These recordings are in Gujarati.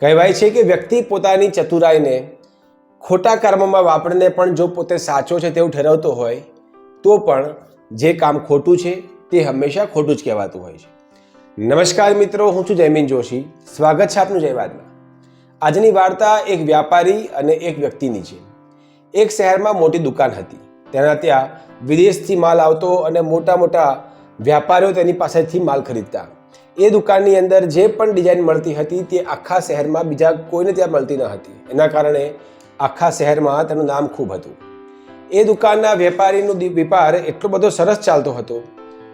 કહેવાય છે કે વ્યક્તિ પોતાની ચતુરાઈને ખોટા કર્મમાં વાપરીને પણ જો પોતે સાચો છે તેવું ઠેરવતો હોય તો પણ જે કામ ખોટું છે તે હંમેશા ખોટું જ કહેવાતું હોય છે. નમસ્કાર મિત્રો, હું છું જયમીન જોશી. સ્વાગત છે આપનું જયવાદમાં. આજની વાર્તા એક વ્યાપારી અને એક વ્યક્તિની છે. એક શહેરમાં મોટી દુકાન હતી. તેના ત્યાં વિદેશથી માલ આવતો અને મોટા મોટા વ્યાપારીઓ તેની પાસેથી માલ ખરીદતા. એ દુકાનની અંદર જે પણ ડિઝાઇન મળતી હતી તે આખા શહેરમાં બીજા કોઈને ત્યાં મળતી ન હતી. એના કારણે આખા શહેરમાં તેનું નામ ખૂબ હતું. એ દુકાનના વેપારીનો વેપાર એટલો બધો સરસ ચાલતો હતો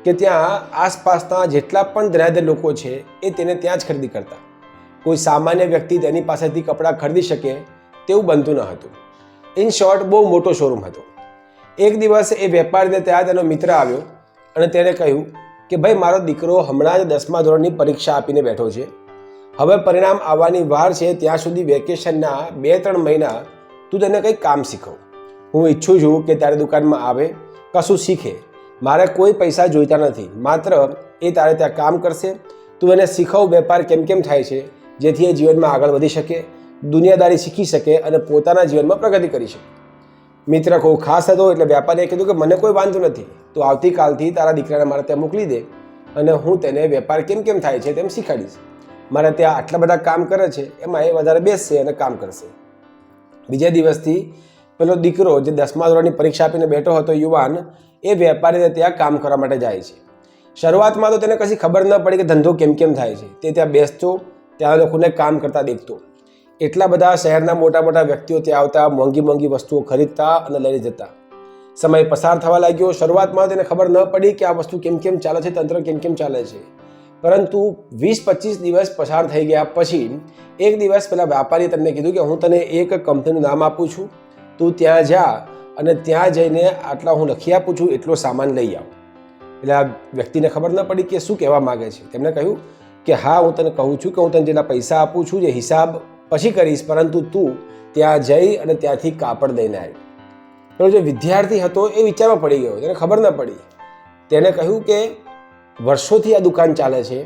કે ત્યાં આસપાસના જેટલા પણ ધનાઢ્ય લોકો છે એ તેને ત્યાં જ ખરીદી કરતા. કોઈ સામાન્ય વ્યક્તિ તેની પાસેથી કપડાં ખરીદી શકે તેવું બનતું ન હતું. ઇન શોર્ટ, બહુ મોટો શોરૂમ હતો. એક દિવસ એ વેપારીને ત્યાં તેનો મિત્ર આવ્યો અને તેણે કહ્યું કે ભાઈ, મારો દીકરો હમણાં જ 10મા ધોરણની પરીક્ષા આપીને બેઠો છે. હવે પરિણામ આવવાની વાર છે. ત્યાં સુધી વેકેશનના 2-3 મહિના તું તેને કંઈક કામ શીખવ. હું ઈચ્છું છું કે તારી દુકાનમાં આવે, કશું શીખે. મારે કોઈ પૈસા જોઈતા નથી, માત્ર એ તારે ત્યાં કામ કરશે. તું એને શીખવ વેપાર કેમ કેમ થાય છે, જેથી એ જીવનમાં આગળ વધી શકે, દુનિયાદારી શીખી શકે અને પોતાના જીવનમાં પ્રગતિ કરી શકે. મિત્ર ખૂબ ખાસ હતો એટલે વેપારીએ કીધું કે મને કોઈ વાંધો નથી, તો આવતીકાલથી તારા દીકરાને મારે ત્યાં મોકલી દે અને હું તેને વેપાર કેમ કેમ થાય છે તેમ શીખવાડીશ. મારે ત્યાં આટલા બધા કામ કરે છે એમાં એ વધારે બેસશે અને કામ કરશે. બીજા દિવસથી પેલો દીકરો જે 10મા ધોરણની પરીક્ષા આપીને બેઠો હતો, યુવાન, એ વેપારીને ત્યાં કામ કરવા માટે જાય છે. શરૂઆતમાં તો તેને કશી ખબર ન પડી કે ધંધો કેમ કેમ થાય છે. તે ત્યાં બેસતો, ત્યાં લોકોને કામ કરતા દેખતો. એટલા બધા શહેરના મોટા મોટા વ્યક્તિઓ ત્યાં આવતા, મોંઘી મોંઘી વસ્તુઓ ખરીદતા અને લઈને જતા. સમય પસાર થવા લાગ્યો. શરૂઆતમાં તેને ખબર ન પડી કે આ વસ્તુ કેમ કેમ ચાલે છે, તંત્ર કેમ કેમ ચાલે છે. પરંતુ 20-25 દિવસ પસાર થઈ ગયા પછી એક દિવસ પેલા વેપારીએ તમને કીધું કે હું તને એક કંપનીનું નામ આપું છું, તું ત્યાં જા અને ત્યાં જઈને આટલા હું લખી આપું છું એટલો સામાન લઈ આવ. એટલે આ વ્યક્તિને ખબર ન પડી કે શું કહેવા માગે છે. તેમણે કહ્યું કે હા, હું તને કહું છું કે હું તને જેટલા પૈસા આપું છું, જે હિસાબ પછી કરીશ, પરંતુ તું ત્યાં જઈ અને ત્યાંથી કાપડ લઈને આવી. પેલો જે વિદ્યાર્થી હતો એ વિચારમાં પડી ગયો. તેને ખબર ન પડી. તેણે કહ્યું કે વર્ષોથી આ દુકાન ચાલે છે,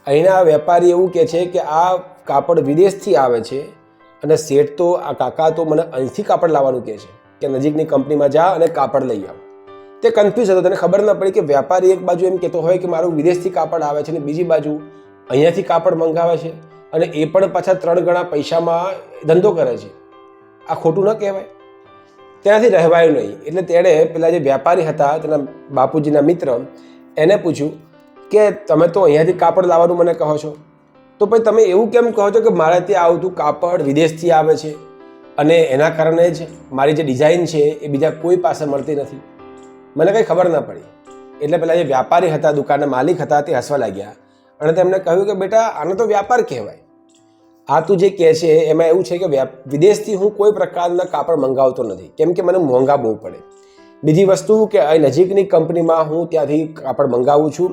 અહીંના વેપારી એવું કહે છે કે આ કાપડ વિદેશથી આવે છે અને શેઠ તો આ કાકા તો મને અહીંથી કાપડ લાવવાનું કહે છે કે નજીકની કંપનીમાં જા અને કાપડ લઈ આવ. તે કન્ફ્યુઝ હતો. તેને ખબર ન પડી કે વેપારી એક બાજુ એમ કહેતો હોય કે મારું વિદેશથી કાપડ આવે છે અને બીજી બાજુ અહીંયાથી કાપડ મંગાવે છે અને એ પણ પાછા 3 ગણા પૈસામાં ધંધો કરે છે. આ ખોટું ન કહેવાય? ત્યાંથી રહેવાયું નહીં. એટલે તેણે પેલા જે વેપારી હતા, તેના બાપુજીના મિત્ર, એને પૂછ્યું કે તમે તો અહીંયાથી કાપડ લાવવાનું મને કહો છો, તો પછી તમે એવું કેમ કહો છો કે મારે ત્યાં આવતું કાપડ વિદેશથી આવે છે અને એના કારણે જ મારી જે ડિઝાઇન છે એ બીજા કોઈ પાસે મળતી નથી? મને કંઈ ખબર ન પડી. એટલે પેલા જે વ્યાપારી હતા, દુકાનના માલિક હતા, તે હસવા લાગ્યા અને તેમણે કહ્યું કે બેટા, આનો તો વ્યાપાર કહેવાય. આ તું જે કહે છે એમાં એવું છે કે વિદેશથી હું કોઈ પ્રકારના કાપડ મંગાવતો નથી, કેમ કે મને મોંઘા બહુ પડે. બીજી વસ્તુ કે અહીં નજીકની કંપનીમાં હું ત્યાંથી કાપડ મંગાવું છું,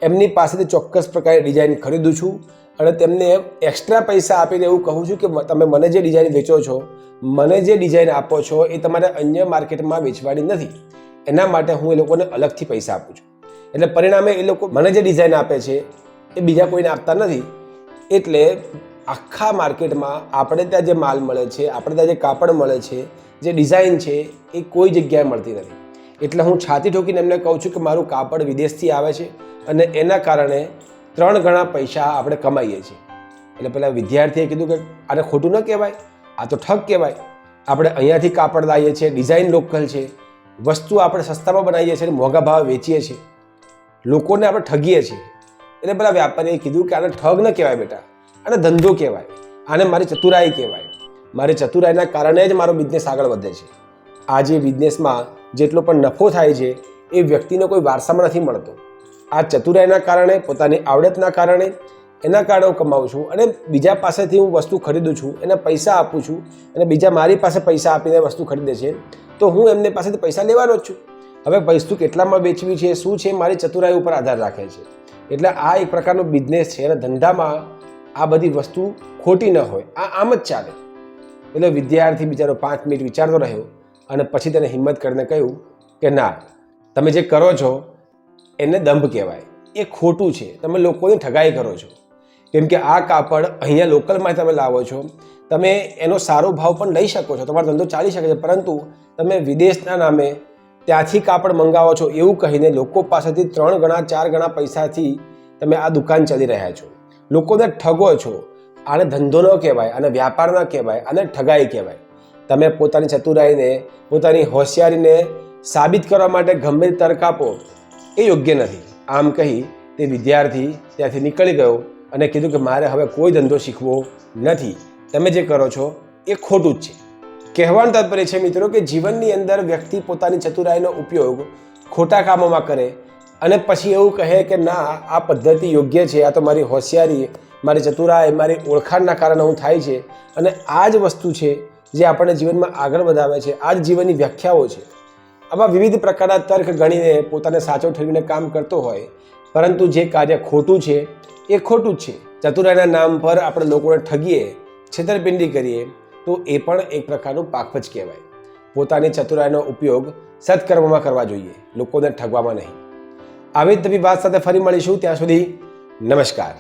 એમની પાસેથી ચોક્કસ પ્રકારની ડિઝાઇન ખરીદું છું અને તેમને એક્સ્ટ્રા પૈસા આપીને એવું કહું છું કે તમે મને જે ડિઝાઇન વેચો છો, મને જે ડિઝાઇન આપો છો એ તમારે અન્ય માર્કેટમાં વેચવાની નથી. એના માટે હું એ લોકોને અલગથી પૈસા આપું છું. એટલે પરિણામે એ લોકો મને જે ડિઝાઇન આપે છે એ બીજા કોઈને આપતા નથી. એટલે આખા માર્કેટમાં આપણે ત્યાં જે માલ મળે છે, આપણે ત્યાં જે કાપડ મળે છે, જે ડિઝાઇન છે, એ કોઈ જગ્યાએ મળતી નથી. એટલે હું છાતી ઠોકીને એમને કહું છું કે મારું કાપડ વિદેશથી આવે છે અને એના કારણે 3 ગણા પૈસા આપણે કમાઈએ છીએ. એટલે પેલા વિદ્યાર્થીએ કીધું કે આને ખોટું ન કહેવાય, આ તો ઠગ કહેવાય. આપણે અહીંયાથી કાપડ લાવીએ છીએ, ડિઝાઇન લોકલ છે, વસ્તુ આપણે સસ્તામાં બનાવીએ છીએ અને મોંઘા ભાવે વેચીએ છીએ, લોકોને આપણે ઠગીએ છીએ. એટલે પેલા વ્યાપારીએ કીધું કે આને ઠગ ન કહેવાય બેટા, આને ધંધો કહેવાય, આને મારી ચતુરાઈ કહેવાય. મારી ચતુરાઈના કારણે જ મારો બિઝનેસ આગળ વધે છે. આ જે બિઝનેસમાં જેટલો પણ નફો થાય છે એ વ્યક્તિને કોઈ વારસામાં નથી મળતો. આ ચતુરાઈના કારણે, પોતાની આવડતના કારણે, એના કારણે હું કમાઉં છું અને બીજા પાસેથી હું વસ્તુ ખરીદું છું, એને પૈસા આપું છું અને બીજા મારી પાસે પૈસા આપીને વસ્તુ ખરીદે છે, તો હું એમને પાસેથી પૈસા લેવાનો જ છું. હવે વસ્તુ કેટલામાં વેચવી છે, શું છે, મારી ચતુરાઈ ઉપર આધાર રાખે છે. એટલે આ એક પ્રકારનો બિઝનેસ છે અને ધંધામાં આ બધી વસ્તુ ખોટી ન હોય, આ આમ જ ચાલે. એટલે વિદ્યાર્થી બિચારો 5 મિનિટ વિચારતો રહ્યો અને પછી તેને હિંમત કરીને કહ્યું કે ના, તમે જે કરો છો એને દંભ કહેવાય, એ ખોટું છે, તમે લોકોની ઠગાઈ કરો છો. કેમ કે આ કાપડ અહીંયા લોકલમાં તમે લાવો છો, તમે એનો સારો ભાવ પણ લઈ શકો છો, તમારો ધંધો ચાલી શકે છે, પરંતુ તમે વિદેશના નામે ત્યાંથી કાપડ મંગાવો છો એવું કહીને લોકો પાસેથી 3 ગણા 4 ગણા પૈસાથી તમે આ દુકાન ચાલી રહ્યા છો, લોકોને ઠગો છો. આને ધંધો ન કહેવાય, આને વ્યાપાર ન કહેવાય, આને ઠગાઈ કહેવાય. તમે પોતાની ચતુરાઈને, પોતાની હોશિયારીને સાબિત કરવા માટે ગમે તે તર્ક આપો એ યોગ્ય નથી. આમ કહી તે વિદ્યાર્થી ત્યાંથી નીકળી ગયો અને કીધું કે મારે હવે કોઈ ધંધો શીખવો નથી, તમે જે કરો છો એ ખોટું જ છે. કહેવાનું તાત્પર્ય છે મિત્રો કે જીવનની અંદર વ્યક્તિ પોતાની ચતુરાઈનો ઉપયોગ ખોટા કામોમાં કરે અને પછી એવું કહે કે ના આ પદ્ધતિ યોગ્ય છે, આ તો મારી હોશિયારી, મારી ચતુરાઈ, મારી ઓળખાણના કારણે હું થાય છે. અને આ જ વસ્તુ છે જે આપણને જીવનમાં આગળ વધાવે છે, આ જ જીવનની વ્યાખ્યાઓ છે. આવા વિવિધ પ્રકારના તર્ક ગણીને પોતાને સાચો ઠેરવીને કામ કરતો હોય, પરંતુ જે કાર્ય ખોટું છે એ ખોટું જ છે. ચતુરાઈના નામ પર આપણે લોકોને ઠગીએ, છેતરપિંડી કરીએ તો એ પણ એક પ્રકારનું પાપ જ કહેવાય. પોતાની ચતુરાઈનો ઉપયોગ સત્કર્મમાં કરવા જોઈએ, લોકોને ઠગવામાં નહીં. આવી જ નવી વાત સાથે ફરી મળીશું. ત્યાં સુધી નમસ્કાર.